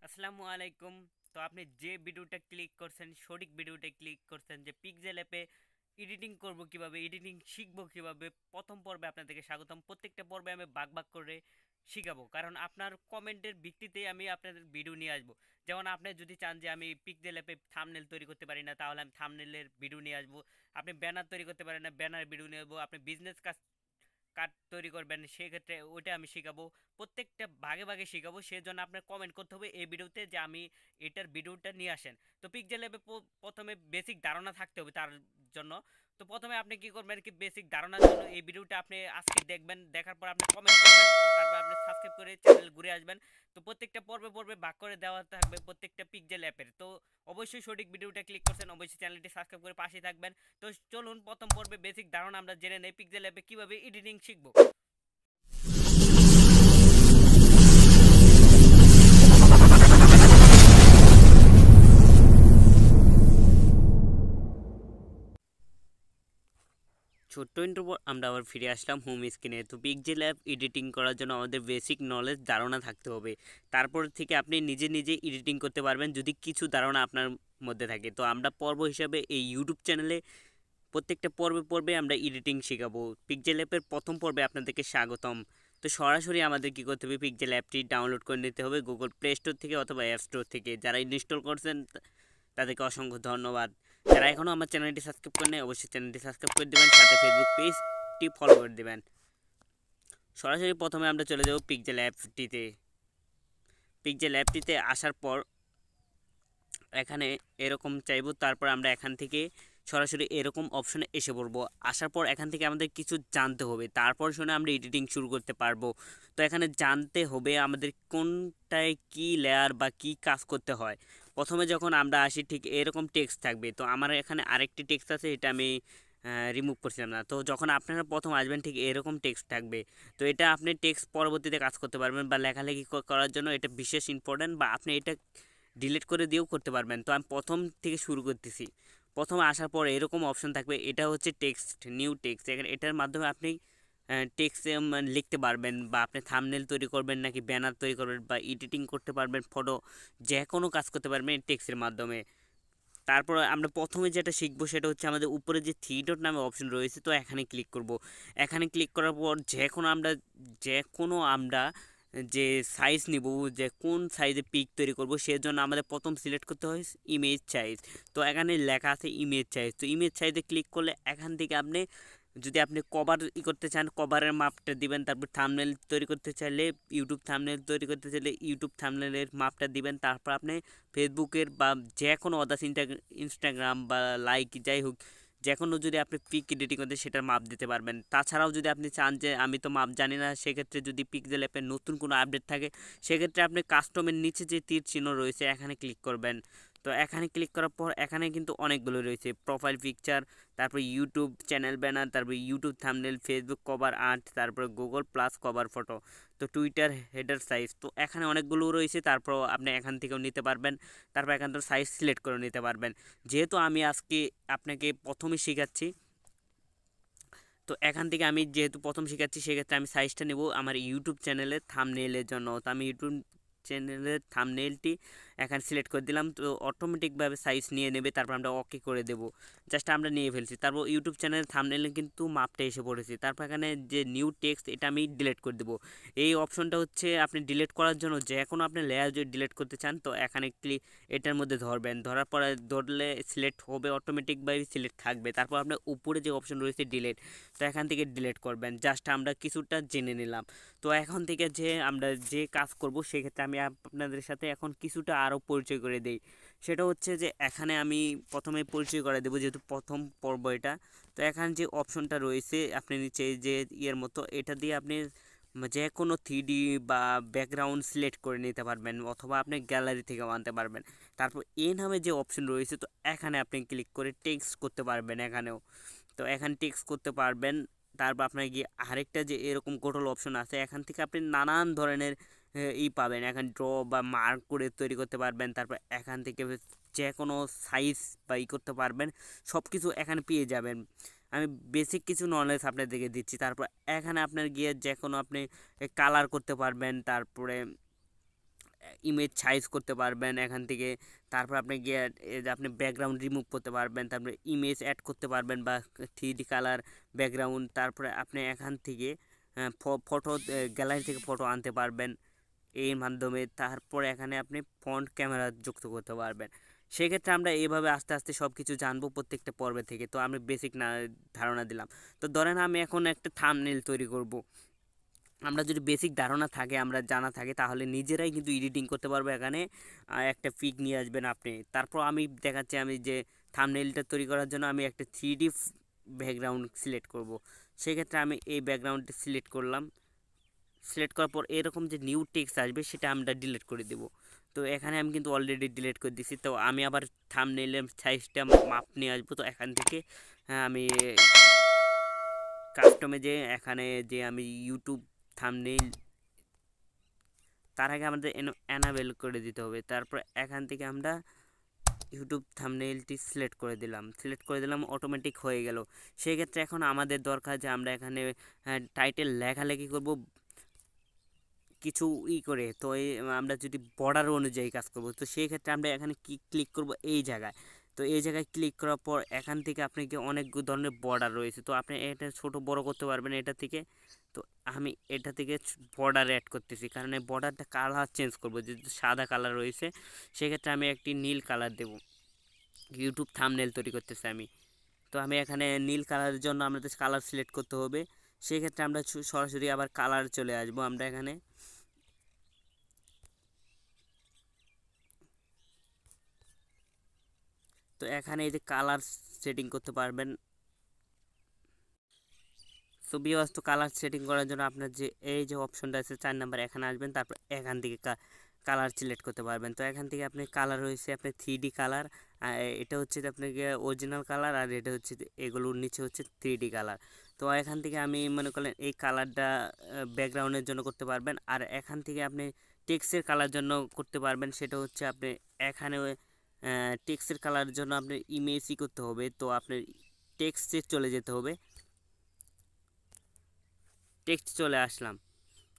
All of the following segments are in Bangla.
আসসালামু আলাইকুম। তো আপনি যে ভিডিওটা ক্লিক করছেন সঠিক ভিডিওটা ক্লিক করছেন যে পিক্সেল অ্যাপে এডিটিং করব কিভাবে, এডিটিং শিখবো কিভাবে। প্রথম পর্বে আপনাদেরকে স্বাগতম। প্রত্যেকটা পর্বে আমি ভাগ ভাগ করে শিখাবো, কারণ আপনার কমেন্টের ভিত্তিতে আমি আপনাদের ভিডিও নিয়ে আসবো। যেমন আপনি যদি চান যে আমি পিক্সেল অ্যাপে থাম্বনেল তৈরি করতে পারি না, তাহলে আমি থাম্বনেলের ভিডিও নিয়ে আসবো। আপনি ব্যানার তৈরি করতে পারেন না, ব্যানার ভিডিও নিয়ে আসবো। আপনি বিজনেস কাজ কার্ড তৈরি করবেন, সেক্ষেত্রে ওইটা আমি শেখাবো। প্রত্যেকটা ভাগে ভাগে শেখাবো। সেজন্য আপনার কমেন্ট করতে হবে এই ভিডিওতে যে আমি এটার ভিডিওটা নিয়ে আসেন। তো পিক্সেল ল্যাবে প্রথমে বেসিক ধারণা থাকতে হবে তার জন্য। তো প্রথমে আপনি কি করবেন, কি বেসিক ধারণার জন্য এই ভিডিওটা আপনি আজকে দেখবেন। দেখার পর আপনি কমেন্ট করবেন, তারপর আপনি সাবস্ক্রাইব করে চ্যানেল ঘুরে আসবেন। তো প্রত্যেকটা পর্বে পর্বে ভাগ করে দেওয়া থাকবে প্রত্যেকটা পিক্সেল অ্যাপের। তো অবশ্যই সঠিক ভিডিওটা ক্লিক করছেন, অবশ্যই চ্যানেলটি সাবস্ক্রাইব করে পাশে থাকবেন। তো চলুন প্রথম পর্বে বেসিক ধারণা আমরা জেনে নেই পিক্সেল অ্যাপে কিভাবে এডিটিং শিখবো। ছোট্ট ইন্ট্রো পর আমরা আবার ফিরে আসলাম হোম স্ক্রিনে। তো পিক্সেল অ্যাপ এডিটিং করার জন্য আমাদের বেসিক নলেজ ধারণা থাকতে হবে। তারপর থেকে আপনি নিজে নিজে এডিটিং করতে পারবেন যদি কিছু ধারণা আপনার মধ্যে থাকে। তো আমরা পর্ব হিসাবে এই ইউটিউব চ্যানেলে প্রত্যেকটা পর্বে পর্বে আমরা এডিটিং শেখাবো। পিক্সেল অ্যাপের প্রথম পর্বে আপনাদেরকে স্বাগতম। তো সরাসরি আমাদের কী করতে হবে, পিক্সেল অ্যাপটি ডাউনলোড করে নিতে হবে গুগল প্লে স্টোর থেকে অথবা অ্যাপ স্টোর থেকে। যারা ইনস্টল করছেন তাদেরকে অসংখ্য ধন্যবাদ। যারা এখনও আমার চ্যানেলটি সাবস্ক্রাইব করেন অবশ্যই চ্যানেলটি সাবস্ক্রাইব করে দেবেন, সাথে ফেসবুক পেজটি ফলো করে দেবেন। সরাসরি প্রথমে আমরা চলে যাব পিক্সেল অ্যাপটিতে। পিক্সেল অ্যাপটিতে আসার পর এখানে এরকম চাইবো, তারপর আমরা এখান থেকে সরাসরি এরকম অপশনে এসে পড়বো। আসার পর এখান থেকে আমাদের কিছু জানতে হবে, তারপর শুনে আমরা এডিটিং শুরু করতে পারবো। তো এখানে জানতে হবে আমাদের কোনটায় কি লেয়ার বা কি কাজ করতে হয়। প্রথমে যখন আমরা আসি ঠিক এরকম টেক্সট থাকবে। তো আমার এখানে আরেকটি টেক্সট আছে, এটা আমি রিমুভ করছিলাম না। তো যখন আপনারা প্রথম আসবেন ঠিক এরকম টেক্সট থাকবে। তো এটা আপনি টেক্সট পরবর্তীতে কাজ করতে পারবেন বা লেখালেখি করার জন্য এটা বিশেষ ইম্পর্ট্যান্ট, বা আপনি এটা ডিলিট করে দিয়েও করতে পারবেন। তো আমি প্রথম থেকে শুরু করতেছি। প্রথমে আসার পর এরকম অপশন থাকবে, এটা হচ্ছে টেক্সট, নিউ টেক্সট। এটার মাধ্যমে আপনি টেক্সট লিখতে পারবেন, বা আপনি থাম্বনেল তৈরি করবেন নাকি ব্যানার তৈরি করবেন বা এডিটিং করতে পারবেন, ফটো যে কোনো কাজ করতে পারবেন টেক্সটের মাধ্যমে। তারপর আমরা প্রথমে যেটা শিখবো সেটা হচ্ছে আমাদের উপরে যে থ্রি ডট নামে অপশন রয়েছে, তো এখানে ক্লিক করব। এখানে ক্লিক করার পর যে কোনো আমরা যে সাইজ নিব, যে কোন সাইজে পিক তৈরি করব, সেজন্য আমাদের প্রথম সিলেক্ট করতে হয় ইমেজ সাইজ। তো এখানে লেখা আছে ইমেজ সাইজ। তো ইমেজ সাইজে ক্লিক করলে এখান থেকে আপনি যদি আপনি কভার করতে চান কভারের মাপটা দিবেন। তারপর থাম্বনেল তৈরি করতে চাইলে ইউটিউব থাম্বনেল তৈরি করতে চাইলে ইউটিউব থাম্বনেলের মাপটা দিবেন। তারপর আপনি ফেসবুকের বা যে কোনো আদার্স ইনস্টাগ্রাম বা লাইক যাই হোক, যে কোনো যদি আপনি পিক এডিটিং করতে সেটার মাপ দিতে পারবেন। তাছাড়াও যদি আপনি চান যে আমি তো মাপ জানি না, সেক্ষেত্রে যদি পিক্সেল অ্যাপের নতুন কোনো আপডেট থাকে, সেক্ষেত্রে আপনি কাস্টমের নিচে যে তীর চিহ্ন রয়েছে এখানে ক্লিক করবেন। তো এখানে ক্লিক করার পর এখানে কিন্তু অনেকগুলো রয়েছে, প্রোফাইল পিকচার, তারপর ইউটিউব চ্যানেল ব্যানার, তারপর YouTube thumbnail, Facebook cover art, তারপর গুগল প্লাস কভার ফটো, তো টুইটার হেডার সাইজ। তো এখানে অনেকগুলো রয়েছে, তারপর আপনি এখান থেকেও নিতে পারবেন। তারপর এখান থেকে সাইজ সিলেক্ট করে নিতে পারবেন। যেহেতু আমি আজকে আপনাকে প্রথমে শেখাচ্ছি, তো এখান থেকে আমি যেহেতু প্রথম শেখাচ্ছি, সেক্ষেত্রে আমি সাইজটা নেব আমার ইউটিউব চ্যানেলের থাম্বনেইলের জন্য। তো আমি ইউটিউব চ্যানেলের থাম্বনেইলটি এখানে সিলেক্ট করে দিলাম। তো অটোমেটিকভাবে সাইজ নিয়ে নেবে, তারপর আমরা ওকে করে দেব। জাস্ট আমরা নিয়ে ফেলছি। তারপর ইউটিউব চ্যানেলের থাম্বনেইলে কিন্তু মাপটা এসে পড়েছে। তারপর এখানে যে নিউ টেক্সট, এটা আমি ডিলিট করে দেবো। এই অপশনটা হচ্ছে আপনি ডিলিট করার জন্য, যে কোনো আপনি লেয়ার যদি ডিলিট করতে চান, তো এখানে এটার মধ্যে ধরবেন। ধরার পরে ধরলে সিলেক্ট হবে, অটোমেটিকভাবে সিলেক্ট থাকবে। তারপর আপনার উপরে যে অপশন রয়েছে ডিলিট, তো এখান থেকে ডিলিট করবেন। জাস্ট আমরা কিছুটা জেনে নিলাম। তো এখন থেকে যে আমরা যে কাজ করব, সেক্ষেত্রে আমি আপনাদের সাথে এখন কিছুটা আরও পরিচয় করে দেই। সেটা হচ্ছে যে এখানে আমি প্রথমে পরিচয় করে দেবো, যেহেতু প্রথম পর্ব এটা। তো এখানে যে অপশনটা রয়েছে আপনি নিচে যে ইয়ের মতো, এটা দিয়ে আপনি যে কোনো থ্রিডি বা ব্যাকগ্রাউন্ড সিলেক্ট করে নিতে পারবেন, অথবা আপনি গ্যালারি থেকেও আনতে পারবেন। তারপর এ নামে যে অপশন রয়েছে, তো এখানে আপনি ক্লিক করে টেক্সট করতে পারবেন এখানেও। তো এখানে টেক্সট করতে পারবেন। তারপর আপনার গিয়ে আরেকটা যে এরকম কন্ট্রোল অপশন আছে, এখান থেকে আপনি নানান ধরনের পাবেন। এখানে ড্র বা মার্ক করে তৈরি করতে পারবেন। তারপর এখান থেকে যে কোনো সাইজ বা করতে পারবেন, সব কিছু এখানে পেয়ে যাবেন। আমি বেসিক কিছু নলেজ আপনাদেরকে দিচ্ছি। তারপর এখানে আপনার গিয়ে যে কোনো আপনি কালার করতে পারবেন। তারপরে ইমেজ সাইজ করতে পারবেন এখান থেকে। তারপর আপনি গিয়ে আপনি ব্যাকগ্রাউন্ড রিমুভ করতে পারবেন, তারপরে ইমেজ অ্যাড করতে পারবেন বা 3D কালার ব্যাকগ্রাউন্ড। তারপরে আপনি এখান থেকে ফটো গ্যালারি থেকে ফটো আনতে পারবেন এর মাধ্যমে। তারপরে এখানে আপনি ফ্রন্ট ক্যামেরা যুক্ত করতে পারবেন। সেক্ষেত্রে আমরা এইভাবে আস্তে আস্তে সব কিছু জানবো প্রত্যেকটা পর্বে থেকে। তো আমি বেসিক না ধারণা দিলাম। তো ধরেন আমি এখন একটা থাম্বনেল তৈরি করব। আমরা যদি বেসিক ধারণা থাকে, আমরা জানা থাকে, তাহলে নিজেরাই কিন্তু এডিটিং করতে পারবো। এখানে একটা পিক নিয়ে আসবেন আপনি। তারপর আমি দেখাচ্ছি আমি যে থাম্বনেলটা তৈরি করার জন্য আমি একটা 3D ব্যাকগ্রাউন্ড সিলেক্ট করব। সেক্ষেত্রে আমি এই ব্যাকগ্রাউন্ডটি সিলেক্ট করলাম। সিলেক্ট করার পর এরকম যে নিউ টেক্সট আসবে সেটা আমরা ডিলিট করে দেব। তো এখানে আমি কিন্তু অলরেডি ডিলিট করে দিছি। তো আমি আবার থাম্বনেলের সাইজটা মাপ নিয়ে আসবো। তো এখান থেকে আমি কাস্টমে যে এখানে যে আমি ইউটিউব থাম্বনেল, তার আগে আমাদের এনাবেল করে দিতে হবে। তারপর এখান থেকে আমরা ইউটিউব থাম্বনেলটি সিলেক্ট করে দিলাম, অটোমেটিক হয়ে গেল। সেই ক্ষেত্রে এখন আমাদের দরকার যে আমরা এখানে টাইটেল লেখালেখি করব কিছু করে। তো আমরা যদি বর্ডার অনুযায়ী কাজ করব, তো সেই ক্ষেত্রে আমরা এখানে ক্লিক করব এই জায়গায়। তো এই জায়গায় ক্লিক করার পর এখান থেকে আপনাকে অনেক ধরনের বর্ডার রয়েছে। তো আপনি এটা ছোট বড় করতে পারবেন এটা থেকে। তো আমি এটা থেকে বর্ডার অ্যাড করতেছি, কারণ এই বর্ডারটা কালার চেঞ্জ করব। যেহেতু সাদা কালার রয়েছে সেক্ষেত্রে আমি একটি নীল কালার দেব। ইউটিউব থাম্বনেল তৈরি করতেছি আমি। তো আমি এখানে নীল কালারের জন্য আমাদের কালার সিলেক্ট করতে হবে। সেই ক্ষেত্রে আমরা সরাসরি আবার কালার চলে আসবো। আমরা এখানে তো এখানে এই যে কালার সেটিং করতে পারবেন। সো ভিউয়ার্স, তো কালার সেটিং করার জন্য আপনার যে এই যে অপশনটা আছে 4 নাম্বার, এখানে আসবেন। তারপর এখান থেকে কালার সিলেক্ট করতে পারবেন। তো এখান থেকে আপনি কালার রয়েছে আপনি 3D কালার, এটা হচ্ছে আপনাকে অরিজিনাল কালার, আর এটা হচ্ছে এগুলোর নিচে হচ্ছে 3D কালার। তো এখান থেকে আমি মনে করলেন এই কালারটা ব্যাকগ্রাউন্ডের জন্য করতে পারবেন। আর এখান থেকে আপনি টেক্সটের কালার জন্য করতে পারবেন। সেটা হচ্ছে আপনি এখানে টেক্সটের কালারের জন্য আপনার ইমেজই করতে হবে। তো আপনার টেক্সটে চলে যেতে হবে, টেক্সট চলে আসলাম।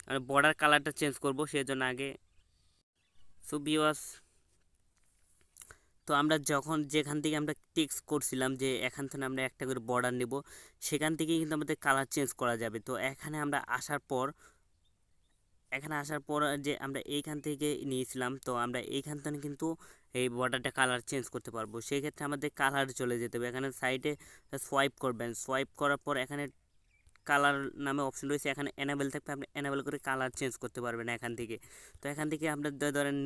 আর বর্ডার কালারটা চেঞ্জ করব সেজন্য আগে। সো ভিউয়ার্স, তো আমরা যখন যেখান থেকে আমরা টেক্সট করছিলাম যে এখান থেকে আমরা একটা করে বর্ডার নেব, সেখান থেকেই কিন্তু আমাদের কালার চেঞ্জ করা যাবে। তো এখানে আমরা আসার পর যে আমরা এইখান থেকে নিয়েছিলাম, তো আমরা এইখান থেকে কিন্তু এই বর্ডারটা কালার চেঞ্জ করতে পারবো। সেই ক্ষেত্রে আমাদের কালার চলে যেতে হবে। এখানে সাইডে সোয়াইপ করবেন, সোয়াইপ করার পর এখানে কালার নামে অপশন রয়েছে, এখানে এনেবেল থাকবে, আপনি এনেবেল করে কালার চেঞ্জ করতে পারবেন এখান থেকে। তো এখান থেকে আমরা ধরেন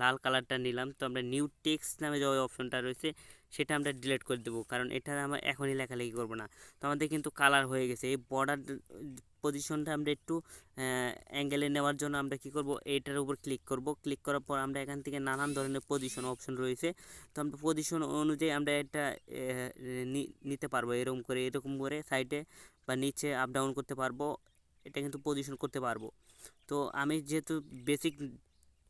লাল কালারটা নিলাম। তো আমরা নিউ টেক্সট নামে যে অপশনটা রয়েছে সেটা আমরা ডিলিট করে দেবো, কারণ এটা আমরা এখনই লেখালেখি করবো না। তো আমাদের কিন্তু কালার হয়ে গেছে। এই বর্ডার পজিশনটা আমরা একটু অ্যাঙ্গেলে নেওয়ার জন্য আমরা কি করব, এইটার উপর ক্লিক করব। ক্লিক করার পর আমরা এখান থেকে নানান ধরনের পজিশন অপশন রয়েছে। তো আমরা পজিশন অনুযায়ী আমরা এটা নিতে পারবো, এরকম করে সাইডে বা নিচে আপ ডাউন করতে পারবো। এটা কিন্তু পজিশন করতে পারবো। তো আমি যেহেতু বেসিক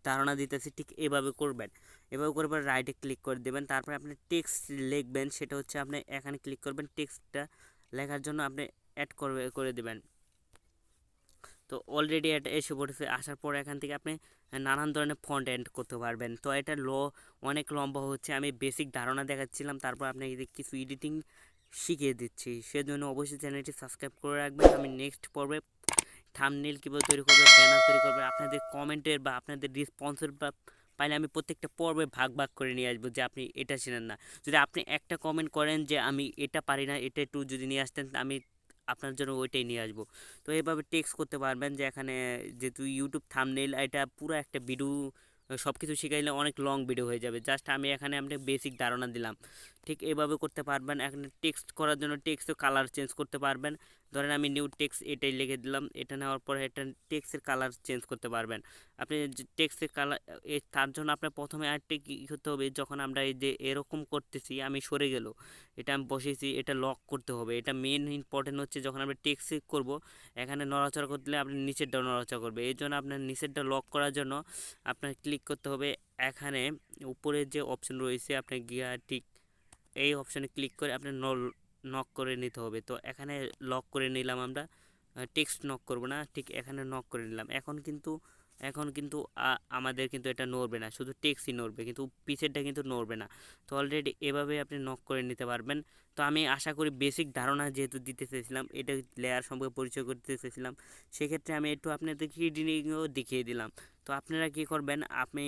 ধারণা দিতেছি, ঠিক এভাবে করবেন। এভাবে করে রাইটে ক্লিক করে দেবেন। তারপরে আপনি টেক্সট লিখবেন, সেটা হচ্ছে আপনি এখানে ক্লিক করবেন। টেক্সটটা লেখার জন্য আপনি অ্যাড করে দেবেন। তো অলরেডি এটা এসে পড়েছে। আসার পর এখান থেকে আপনি নানান ধরনের ফন্ট এড করতে পারবেন। তো এটা অনেক লম্বা হচ্ছে, আমি বেসিক ধারণা দেখাচ্ছিলাম, তারপর আপনাকে কিছু এডিটিং শিখিয়ে দিচ্ছি। সেজন্য অবশ্যই চ্যানেলটি সাবস্ক্রাইব করে রাখবেন। আমি নেক্সট পর্বে থাম্বনেল কীভাবে তৈরি করবে, ব্যানার তৈরি করবে, আপনাদের কমেন্টের বা আপনাদের রেসপন্সের পাইলে আমি প্রত্যেকটা পর্বে ভাগ করে নিয়ে আসবো যে আপনি এটা চেনেন না। যদি আপনি একটা কমেন্ট করেন যে আমি এটা পারি না, এটা একটু যদি নিয়ে আসতেন, আমি আপনার জন্য ওইটাই নিয়ে আসবো। তো এইভাবে টেক্সট করতে পারবেন। যে এখানে যেহেতু ইউটিউব থাম্বনেল, এটা পুরো একটা ভিডিও, সব কিছু শিখাইলে অনেক লং ভিডিও হয়ে যাবে। জাস্ট আমি এখানে আপনাকে বেসিক ধারণা দিলাম। ঠিক এভাবে করতে পারবেন। এখানে টেক্সট করার জন্য টেক্সটও কালার চেঞ্জ করতে পারবেন। ধরেন আমি নিউ টেক্সট এটাই লিখে দিলাম। এটা নেওয়ার পরে এটা টেক্সটের কালার চেঞ্জ করতে পারবেন। আপনি টেক্সটের কালার, তার জন্য আপনার প্রথমে আরেকটা কী করতে হবে, যখন আমরা এই যে এরকম করতেছি, আমি সরে গেল, এটা আমি বসেছি, এটা লক করতে হবে। এটা মেন ইম্পর্টেন্ট হচ্ছে, যখন আমরা টেক্সট করব এখানে নড়াচড়া করলে আপনি নিচেরটা নড়াচড়া করবে। এই জন্য আপনার নিচেরটা লক করার জন্য আপনার ক্লিক করতে হবে এখানে উপরের যে অপশন রয়েছে, আপনি গিয়া ঠিক এই অপশানে ক্লিক করে আপনি নক করে নিতে হবে। তো এখানে লক করে নিলাম আমরা, টেক্সট নক করব না, ঠিক এখানে নক করে নিলাম। এখন কিন্তু এখন কিন্তু আমাদের কিন্তু এটা নড়বে না, শুধু টেক্সটই নড়বে, কিন্তু পিছেরটা কিন্তু নড়বে না। তো অলরেডি এভাবে আপনি নক করে নিতে পারবেন। তো আমি আশা করি বেসিক ধারণা যেহেতু দিতে চেয়েছিলাম, এটা লেয়ার সম্পর্কে পরিচয় করতে চেয়েছিলাম, সেক্ষেত্রে আমি একটু আপনাদেরকে হিডিংও দেখিয়ে দিলাম। তো আপনারা কি করবেন, আপনি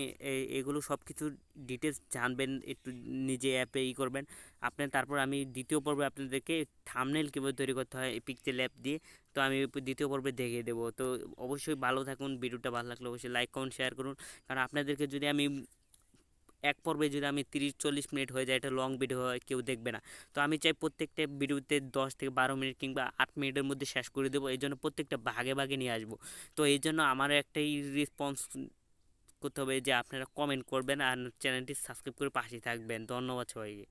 এগুলো সব কিছু ডিটেলস জানবেন, একটু নিজে অ্যাপে করবেন আপনি। তারপর আমি দ্বিতীয় পর্বে আপনাদেরকে থাম্বনেল কীভাবে তৈরি করতে হয় এই পিক্সেল অ্যাপ দিয়ে, তো আমি দ্বিতীয় পর্বে দেখিয়ে দেবো। তো অবশ্যই ভালো থাকুন, ভিডিওটা ভালো লাগলে অবশ্যই লাইক কমেন্ট শেয়ার করুন। কারণ আপনাদেরকে যদি আমি এক পর্বে যদি আমি 30-40 মিনিট হয়ে যায়, এটা লং ভিডিও হয়, কেউ দেখবে না। তো আমি চাই প্রত্যেকটা ভিডিওতে 10 থেকে 12 মিনিট কিংবা 8 মিনিটের মধ্যে শেষ করে দেবো, এই জন্য প্রত্যেকটা ভাগে ভাগে নিয়ে আসবো। তো এই জন্য আমার একটাই রেসপন্স করতে হবে যে আপনারা কমেন্ট করবেন আর চ্যানেলটি সাবস্ক্রাইব করে পাশে থাকবেন। ধন্যবাদ সবাইকে।